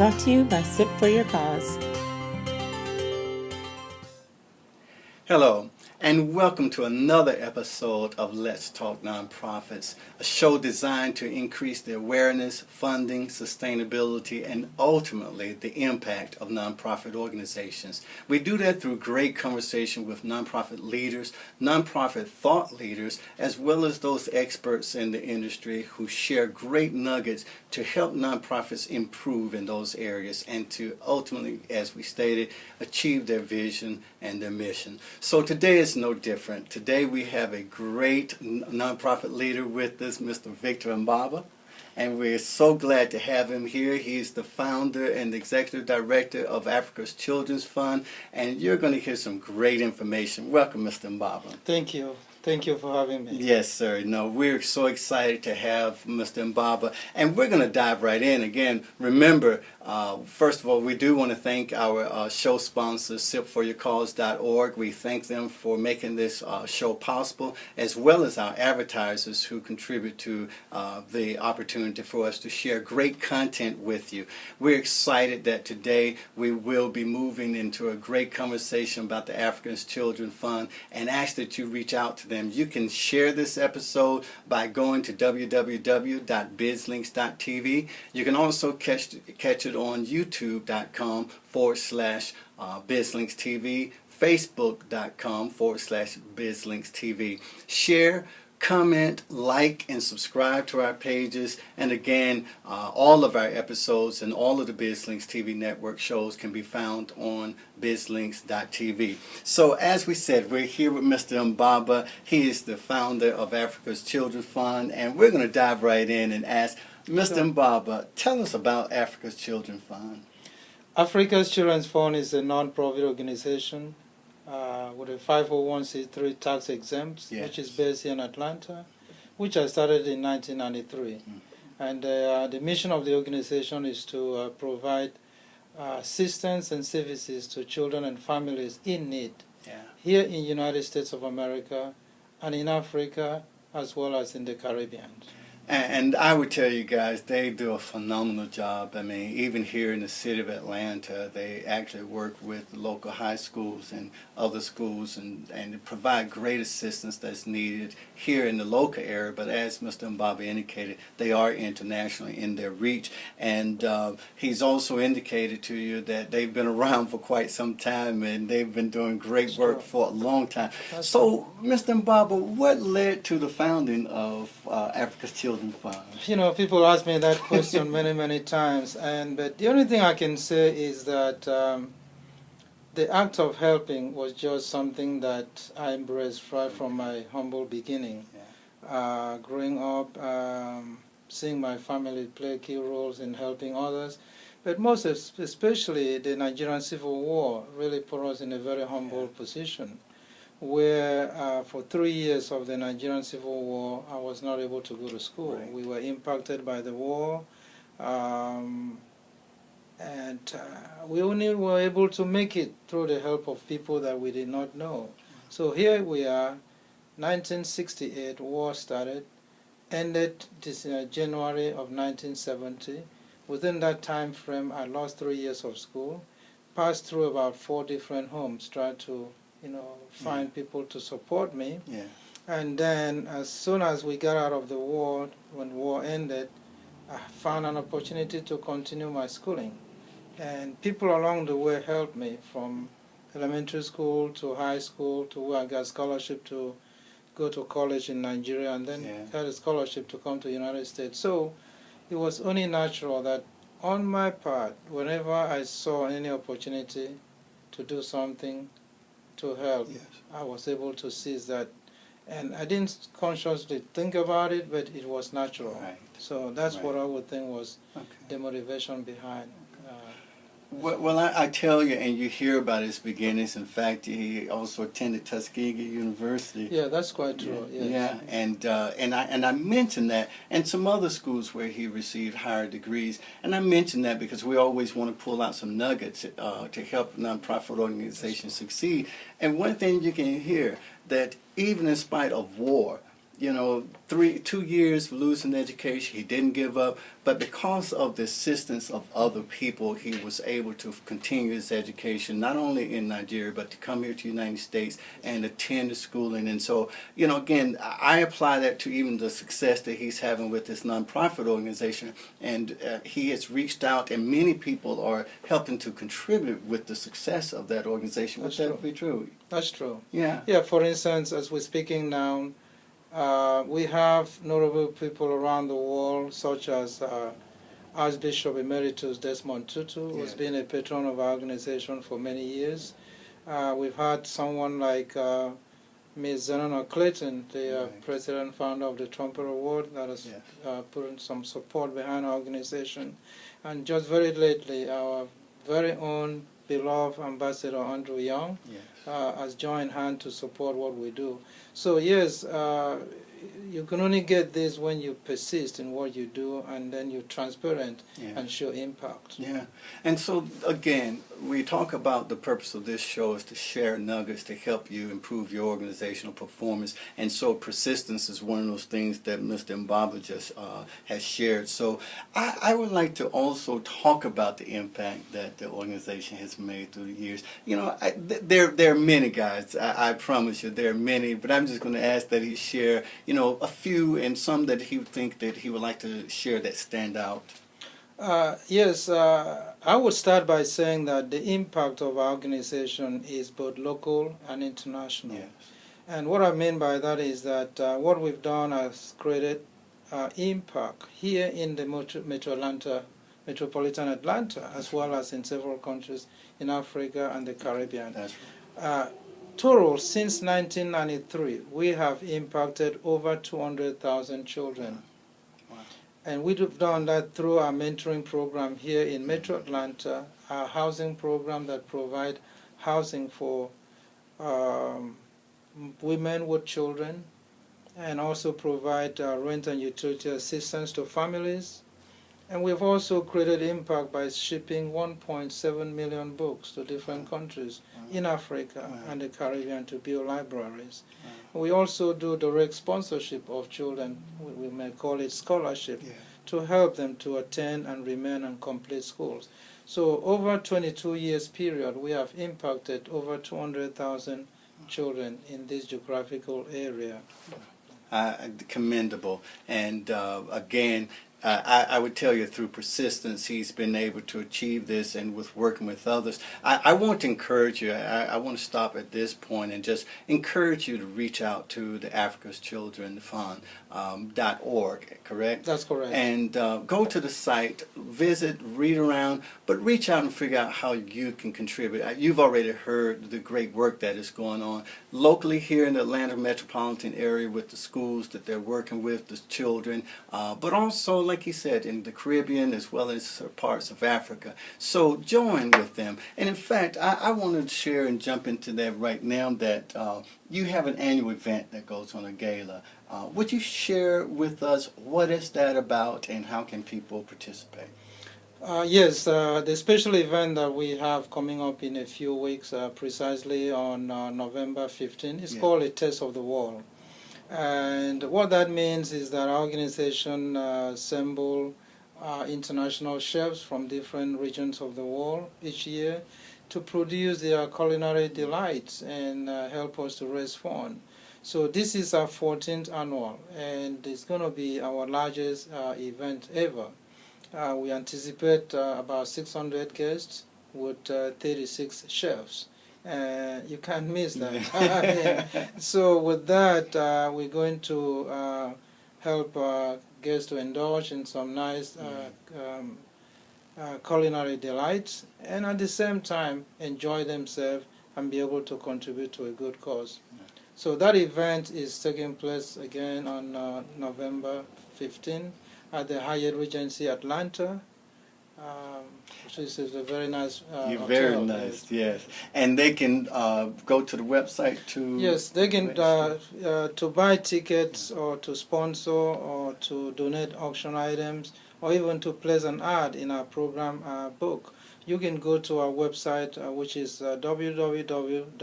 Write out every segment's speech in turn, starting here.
Brought to you by Sip for Your Cause. Hello, and welcome to another episode of Let's Talk Nonprofits, a show designed to increase the awareness, funding, sustainability, and ultimately the impact of nonprofit organizations. We do that through great conversation with nonprofit leaders, nonprofit thought leaders, as well as those experts in the industry who share great nuggets to help nonprofits improve in those areas and to ultimately, as we stated, achieve their vision and their mission. So today is no different. Today we have a great nonprofit leader with us, Mr. Victor Mbaba, and we're so glad to have him here. He's the founder and executive director of Africa's Children's Fund, and you're going to hear some great information. Welcome, Mr. Mbaba. Thank you. Thank you for having me. Yes, sir. No, we're so excited to have Mr. Mbaba, and we're going to dive right in. Again, remember, first of all, we do want to thank our show sponsors, sipforyourcause.org. We thank them for making this show possible, as well as our advertisers who contribute to the opportunity for us to share great content with you. We're excited that today we will be moving into a great conversation about the Africa's Children Fund, and ask that you reach out to them. You can share this episode by going to www.bizlinks.tv. You can also catch it on youtube.com/bizlinkstv, facebook.com/bizlinkstv. Share, comment, like, and subscribe to our pages. And again, all of our episodes and all of the BizLinks TV network shows can be found on bizlinks.tv. So as we said, we're here with Mr. Mbaba. He is the founder of Africa's Children's Fund, and we're going to dive right in and ask Mr. Mbaba, tell us about Africa's Children's Fund. Africa's Children's Fund is a non-profit organization with a 501c3 tax exempt, Yes. which is based here in Atlanta, which I started in 1993. And the mission of the organization is to provide assistance and services to children and families in need here in the United States of America and in Africa, as well as in the Caribbean. And I would tell you guys, they do a phenomenal job. I mean, even here in the city of Atlanta, they actually work with local high schools and other schools and provide great assistance that's needed here in the local area. But as Mr. Mbaba indicated, they are internationally in their reach. And he's also indicated to you that they've been around for quite some time and they've been doing great work for a long time. So, Mr. Mbaba, what led to the founding of Africa's Children's Fund? You know, people ask me that question many, many times, but the only thing I can say is that the act of helping was just something that I embraced right from my humble beginning. Growing up, seeing my family play key roles in helping others, but most especially the Nigerian Civil War really put us in a very humble position, where for 3 years of the Nigerian Civil War, I was not able to go to school. Right. We were impacted by the war, we only were able to make it through the help of people that we did not know. So here we are, 1968, war started, ended this January of 1970. Within that time frame, I lost 3 years of school, passed through about 4 different homes, tried to find people to support me. And then as soon as we got out of the war, when war ended, I found an opportunity to continue my schooling. And people along the way helped me from elementary school to high school to where I got scholarship to go to college in Nigeria and then got a scholarship to come to the United States. So it was only natural that on my part, whenever I saw any opportunity to do something to help, I was able to seize that. And I didn't consciously think about it, but it was natural. Right. So that's what I would think was the motivation behind. Well, I tell you, and you hear about his beginnings. In fact, he also attended Tuskegee University. Yeah, that's quite true. Yes. And I mentioned that, and some other schools where he received higher degrees. And I mentioned that because we always want to pull out some nuggets to help nonprofit organizations succeed. And one thing you can hear that even in spite of war, 2 years losing education. He didn't give up, but because of the assistance of other people, he was able to continue his education, not only in Nigeria, but to come here to the United States and attend the schooling. And so, again, I apply that to even the success that he's having with this nonprofit organization. And he has reached out, and many people are helping to contribute with the success of that organization. Would that be true? That's true. Yeah. Yeah, for instance, as we're speaking now, we have notable people around the world, such as Archbishop Emeritus Desmond Tutu, who's been a patron of our organization for many years. We've had someone like Ms. Zenona Clayton, the president founder of the Trumpet Award, that has put in some support behind our organization. And just very lately, our very own beloved Ambassador Andrew Young has joined hand to support what we do. So yes, you can only get this when you persist in what you do, and then you're transparent and show impact. Yeah. And so, again, we talk about the purpose of this show is to share nuggets to help you improve your organizational performance. And so persistence is one of those things that Mr. Mbaba just has shared. So I would like to also talk about the impact that the organization has made through the years. There are many, guys. I promise you, there are many. But I'm just going to ask that he share, a few and some that he would think that he would like to share that stand out. Yes, I would start by saying that the impact of our organization is both local and international. Yes. And what I mean by that is that what we've done has created impact here in the metropolitan Atlanta, as well as in several countries in Africa and the Caribbean. That's right. Total, since 1993, we have impacted over 200,000 children. Wow. And we've done that through our mentoring program here in Metro Atlanta, our housing program that provide housing for women with children, and also provide rent and utility assistance to families. And we've also created impact by shipping 1.7 million books to different countries in Africa and the Caribbean to build libraries. We also do direct sponsorship of children, we may call it scholarship, to help them to attend and remain and complete schools. So over 22 years period, we have impacted over 200,000 children in this geographical area. Commendable. And again, I would tell you through persistence he's been able to achieve this, and with working with others. I want to encourage you, I want to stop at this point and just encourage you to reach out to the Africa's Children Fund .org, correct? That's correct. And go to the site, visit, read around, but reach out and figure out how you can contribute. You've already heard the great work that is going on locally here in the Atlanta metropolitan area with the schools that they're working with, the children, but also, like he said, in the Caribbean as well as parts of Africa. So join with them. And in fact, I want to share and jump into that right now that you have an annual event that goes on, a gala. Would you share with us what is that about and how can people participate? Yes, the special event that we have coming up in a few weeks, precisely on November 15, is called A Taste of the World. And what that means is that our organization assemble international chefs from different regions of the world each year to produce their culinary delights and help us to raise funds. So this is our 14th annual, and it's going to be our largest event ever. We anticipate about 600 guests with 36 chefs. You can't miss that. So with that, we're going to help guests to indulge in some nice culinary delights, and at the same time enjoy themselves and be able to contribute to a good cause. So that event is taking place again on November 15 at the Hyatt Regency Atlanta. Which is a very nice hotel. Very nice, yes. And they can go to the website to... Yes, they can to buy tickets or to sponsor or to donate auction items or even to place an ad in our program book. You can go to our website, which is www.africas,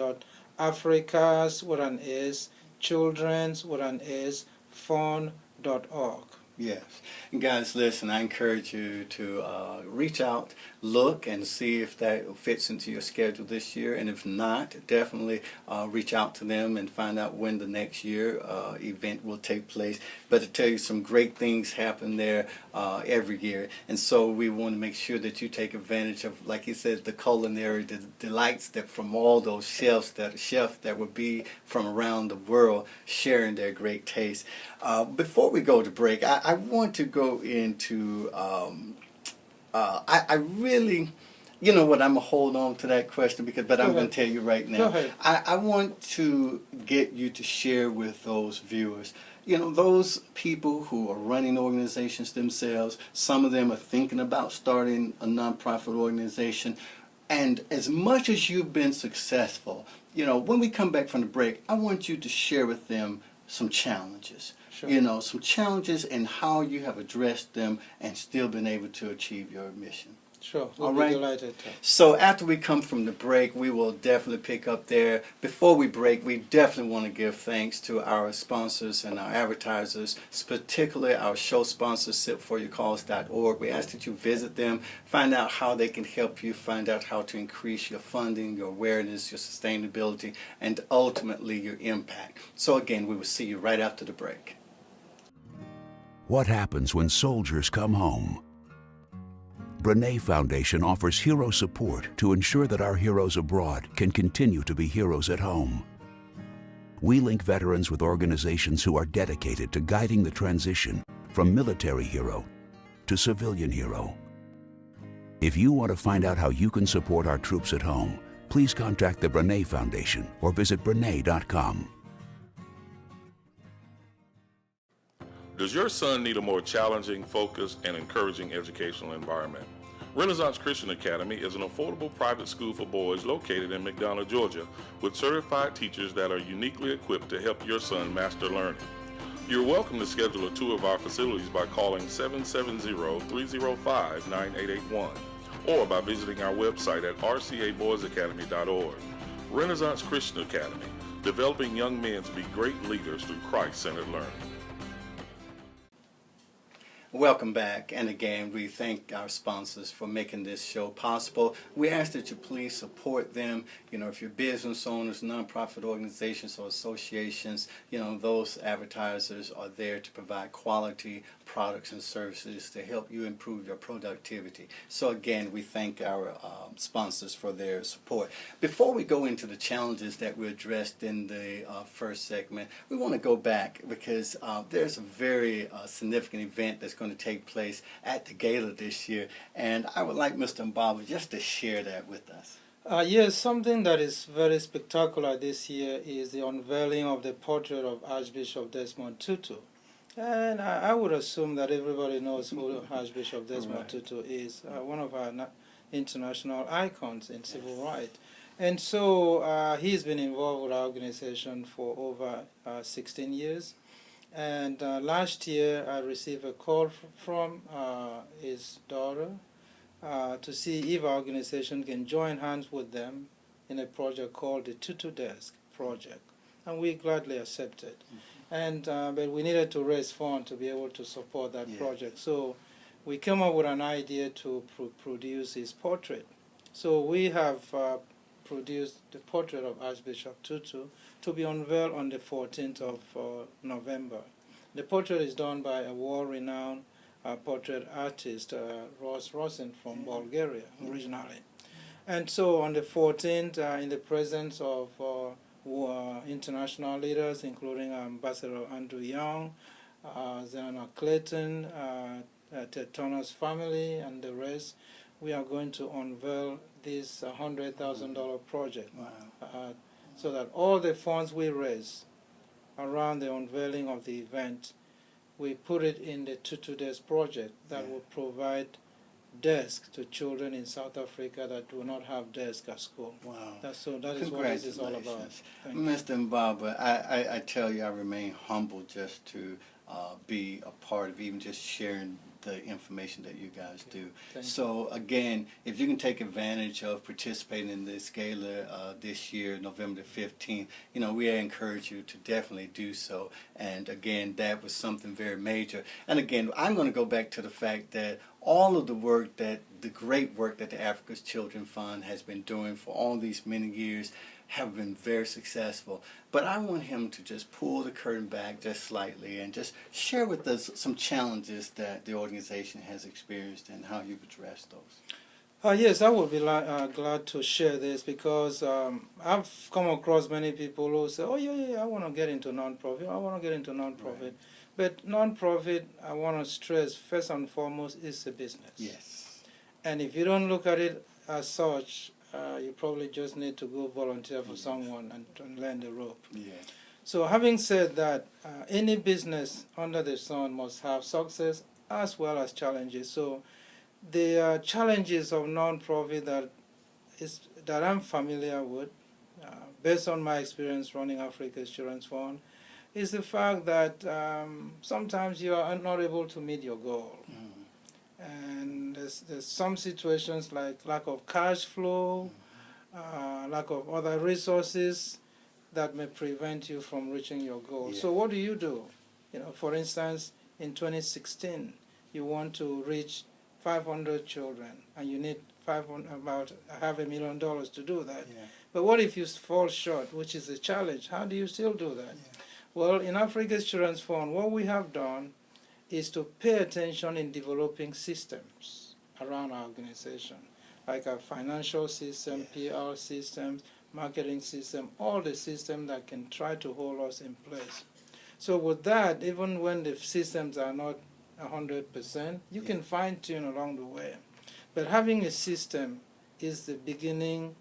with an S, children's, with an S, fund.org. Yes. And guys, listen, I encourage you to reach out, look, and see if that fits into your schedule this year. And if not, definitely reach out to them and find out when the next year event will take place. But to tell you, some great things happen there every year. And so we want to make sure that you take advantage of, like he said, the culinary delights that from all those chefs that would be from around the world sharing their great taste. Before we go to break, I want to go into, I really, you know what, I'm going to hold on to that question but I'm going to tell you right now. Go ahead. I want to get you to share with those viewers, you know, those people who are running organizations themselves. Some of them are thinking about starting a nonprofit organization. And as much as you've been successful, you know, when we come back from the break, I want you to share with them some challenges. Sure. You know, some challenges and how you have addressed them and still been able to achieve your mission. Sure, we'll All be right. delighted to. So after we come from the break, we will definitely pick up there. Before we break, we definitely want to give thanks to our sponsors and our advertisers, particularly our show sponsor, sipforyourcause.org. We ask that you visit them, find out how they can help you, find out how to increase your funding, your awareness, your sustainability, and ultimately your impact. So again, we will see you right after the break. What happens when soldiers come home? Brene Foundation offers hero support to ensure that our heroes abroad can continue to be heroes at home. We link veterans with organizations who are dedicated to guiding the transition from military hero to civilian hero. If you want to find out how you can support our troops at home, please contact the Brene Foundation or visit brene.com. Does your son need a more challenging, focused, and encouraging educational environment? Renaissance Christian Academy is an affordable private school for boys located in McDonough, Georgia, with certified teachers that are uniquely equipped to help your son master learning. You're welcome to schedule a tour of our facilities by calling 770-305-9881 or by visiting our website at rcaboysacademy.org. Renaissance Christian Academy, developing young men to be great leaders through Christ-centered learning. Welcome back, and again, we thank our sponsors for making this show possible. We ask that you please support them. You know, if you're business owners, nonprofit organizations or associations, you know, those advertisers are there to provide quality products and services to help you improve your productivity. So again, we thank our sponsors for their support. Before we go into the challenges that we addressed in the first segment, we want to go back because there's a very significant event that's going to take place at the gala this year, and I would like Mr. Mbaba just to share that with us. Yes, something that is very spectacular this year is the unveiling of the portrait of Archbishop Desmond Tutu. And I would assume that everybody knows who Archbishop Desmond Tutu is, one of our international icons in civil rights. And so he's been involved with our organization for over 16 years. And last year I received a call from his daughter to see if our organization can join hands with them in a project called the Tutu Desk Project. And we gladly accepted. And but we needed to raise funds to be able to support that project. So we came up with an idea to produce his portrait. So we have produced the portrait of Archbishop Tutu to be unveiled on the 14th of November. The portrait is done by a world-renowned portrait artist, Ross Rosen from Bulgaria originally. And so on the 14th, in the presence of international leaders, including Ambassador Andrew Young, Zena Clayton, Ted Turner's family, and the rest, we are going to unveil this $100,000 project. Wow. So that all the funds we raise around the unveiling of the event, we put it in the Tutu Desk project that will provide desks to children in South Africa that do not have desks at school. Wow. That is what this is all about. Mr. Mbaba, I tell you, I remain humbled just to be a part of even just sharing the information that you guys do. Thank So again, if you can take advantage of participating in this gala this year, November the 15th, we encourage you to definitely do so. And again, that was something very major. And again, I'm going to go back to the fact that all of the great work that the Africa's Children Fund has been doing for all these many years have been very successful. But I want him to just pull the curtain back just slightly and just share with us some challenges that the organization has experienced and how you've addressed those. Yes, I would be glad to share this because I've come across many people who say, oh, yeah, I want to get into nonprofit. I want to get into nonprofit. Right. But nonprofit, I want to stress, first and foremost, is a business. Yes. And if you don't look at it as such, you probably just need to go volunteer for someone and learn the rope. Yeah. So having said that, any business under the sun must have success as well as challenges. So the challenges of nonprofit that I'm familiar with, based on my experience running Africa's Children's Fund, is the fact that sometimes you are not able to meet your goal. And there's some situations like lack of cash flow, lack of other resources that may prevent you from reaching your goal. Yeah. So what do you do? For instance, in 2016, you want to reach 500 children, and you need about $500,000 to do that. Yeah. But what if you fall short, which is a challenge? How do you still do that? Yeah. Well, in Africa's Children's Fund, what we have done is to pay attention in developing systems around our organization, like our financial system, PR systems, marketing system, all the systems that can try to hold us in place. So with that, even when the systems are not 100%, you can fine-tune along the way. But having a system is the beginning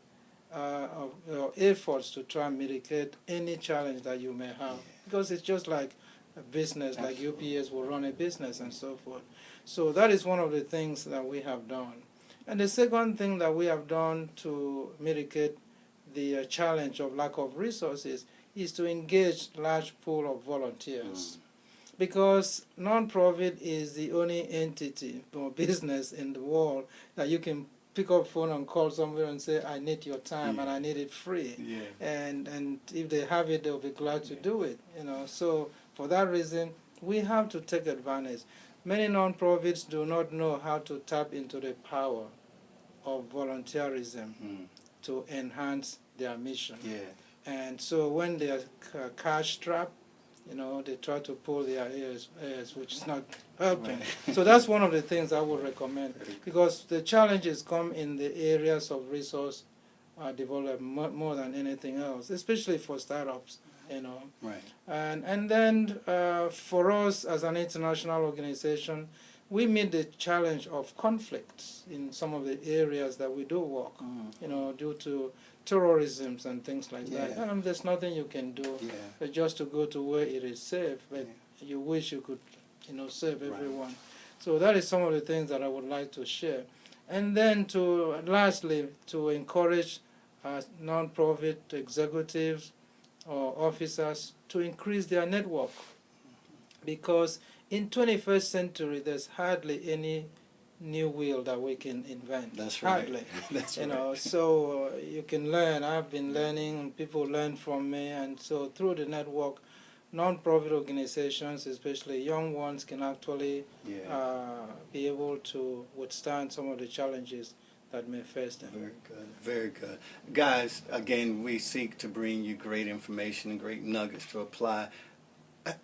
of your efforts to try and mitigate any challenge that you may have, because it's just like a business. Absolutely. Like UPS will run a business and so forth. So that is one of the things that we have done. And the second thing that we have done to mitigate the challenge of lack of resources is to engage large pool of volunteers. Because nonprofit is the only entity or business in the world that you can pick up phone and call somebody and say, I need your time and I need it free. Yeah. And if they have it, they'll be glad to do it. So for that reason, we have to take advantage. Many nonprofits do not know how to tap into the power of volunteerism to enhance their mission. Yeah. And so when they are cash strapped, they try to pull their ears, which is not helping. Right. So that's one of the things I would recommend, because the challenges come in the areas of resource development more than anything else, especially for startups. Right. And then for us as an international organization, we meet the challenge of conflicts in some of the areas that we do work, due to terrorism and things like that. And there's nothing you can do but just to go to where it is safe, but you wish you could, save everyone. Right. So that is some of the things that I would like to share. And then lastly, to encourage nonprofit executives or officers to increase their network, because in 21st century there's hardly any new wheel that we can invent. That's right. Hardly. That's right. So you can learn. I've been learning, and people learn from me, and so through the network, non-profit organizations, especially young ones, can actually be able to withstand some of the challenges that may face them. Very good, very good. Guys, again, we seek to bring you great information and great nuggets to apply.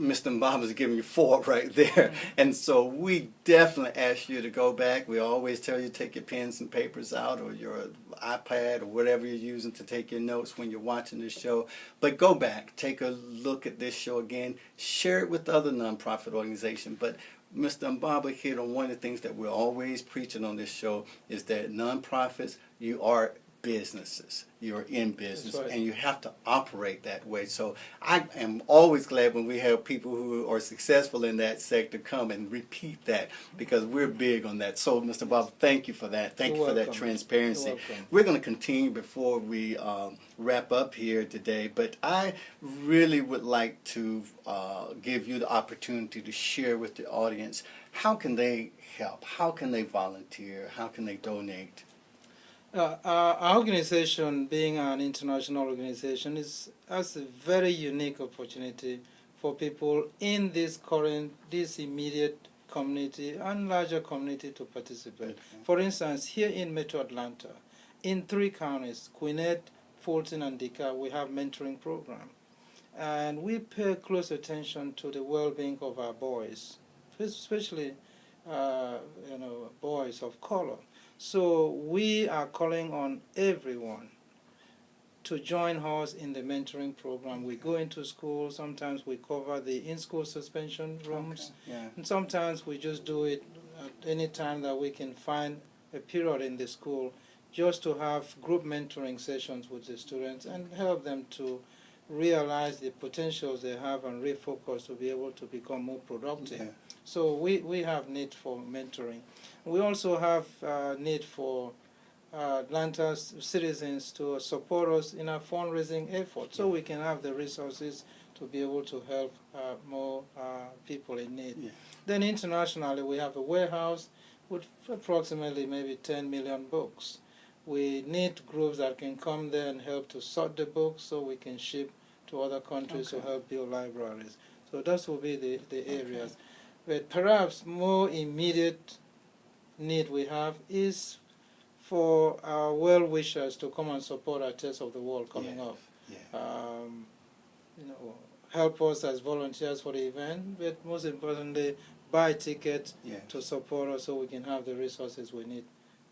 Mr. Mbaba is giving you 4 right there. And so we definitely ask you to go back. We always tell you to take your pens and papers out, or your iPad, or whatever you're using to take your notes when you're watching this show. But go back, take a look at this show again, share it with other nonprofit organizations. But Mr. Mbaba hit on one of the things that we're always preaching on this show, is that nonprofits, you are businesses. You're in business, That's right. and you have to operate that way. So I am always glad when we have people who are successful in that sector come and repeat that, because we're big on that. So, Mr. Bob, thank you for that. Thank you for that transparency. You're welcome. We're going to continue before we wrap up here today, but I really would like to give you the opportunity to share with the audience, how can they help? How can they volunteer? How can they donate? Our organization, being an international organization, has a very unique opportunity for people in this immediate community and larger community to participate. Okay. For instance, here in Metro Atlanta, in 3 counties, Gwinnett, Fulton, and DeKalb, we have mentoring program. And we pay close attention to the well-being of our boys, especially boys of color. So we are calling on everyone to join us in the mentoring program. We go into school. Sometimes we cover the in-school suspension rooms. Okay. Yeah. And sometimes we just do it at any time that we can find a period in the school, just to have group mentoring sessions with the students and help them to realize the potentials they have and refocus to be able to become more productive. Yeah. So we have need for mentoring. We also have need for Atlanta's citizens to support us in our fundraising effort, so we can have the resources to be able to help more people in need. Yeah. Then internationally, we have a warehouse with approximately maybe 10 million books. We need groups that can come there and help to sort the books so we can ship to other countries to help build libraries. So those will be the areas. But perhaps more immediate need we have is for our well-wishers to come and support our Taste of the World coming up. Yeah. Help us as volunteers for the event, but most importantly, buy tickets to support us so we can have the resources we need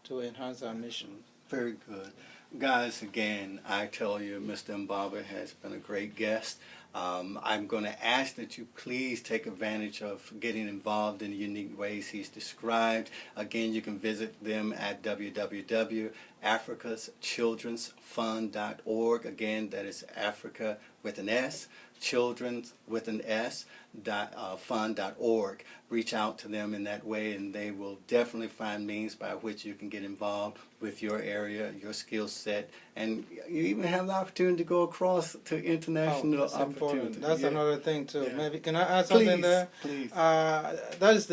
to enhance our mission. Very good. Guys, again, I tell you, Mr. Mbaba has been a great guest. I'm going to ask that you please take advantage of getting involved in the unique ways he's described. Again, you can visit them at www.africaschildrensfund.org. Again, that is Africa with an S, children's with an S, fund.org. Reach out to them in that way, and they will definitely find means by which you can get involved with your area, your skill set, and you even have the opportunity to go across to international opportunities. That's another thing too. Yeah. Maybe can I add something there? Please. That is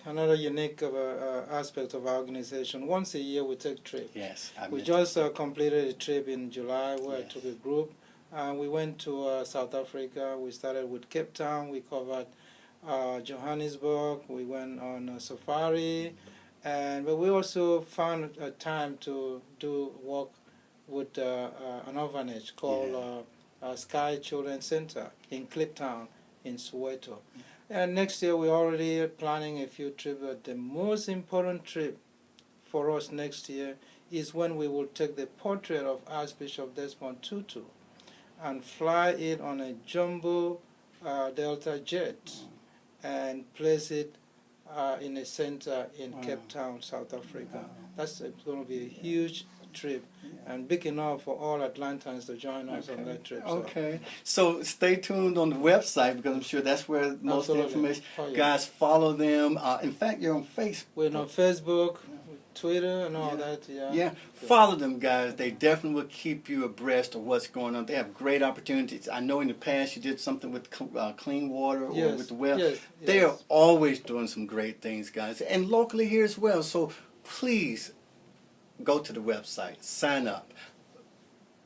another unique aspect of our organization. Once a year we take trips. Yes. We just completed a trip in July where I took a group. We went to South Africa. We started with Cape Town. We covered Johannesburg. We went on a safari, but we also found a time to do work with an orphanage called Sky Children's Center in Cape Town in Soweto. And next year we're already planning a few trips, but the most important trip for us next year is when we will take the portrait of Archbishop Desmond Tutu and fly it on a jumbo Delta jet and place it in a center in Cape Town, South Africa. That's going to be a huge trip and big enough for all Atlantans to join us on that trip. Okay. So stay tuned on the website, because I'm sure that's where most of the information. Guys, follow them. In fact, you're on Facebook. We're on Facebook, Twitter, and all that. Yeah. Follow them, guys. They definitely will keep you abreast of what's going on. They have great opportunities. I know in the past you did something with clean water or with the well. They are always doing some great things, guys, and locally here as well. So please go to the website, sign up,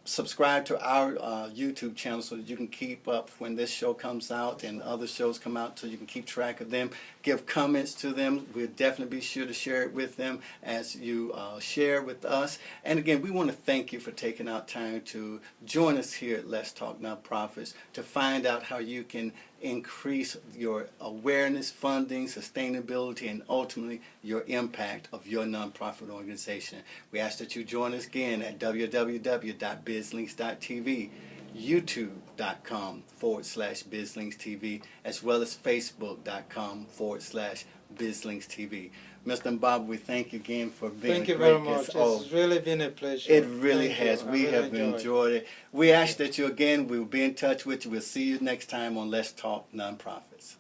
subscribe to our YouTube channel so that you can keep up when this show comes out and other shows come out, so you can keep track of them. Give comments to them. We'll definitely be sure to share it with them as you share with us. And again, we want to thank you for taking out time to join us here at Let's Talk Nonprofits to find out how you can increase your awareness, funding, sustainability, and ultimately your impact of your nonprofit organization. We ask that you join us again at www.bizlinks.tv, YouTube, youtube.com/BizLinksTV, as well as facebook.com/BizLinksTV. Mr. Mbaba, we thank you again for being Thank a you great very much. guest. It's really been a pleasure. It really Thank you. has. I We really have enjoyed it. We ask that you again, we'll be in touch with you. We'll see you next time on Let's Talk Nonprofits.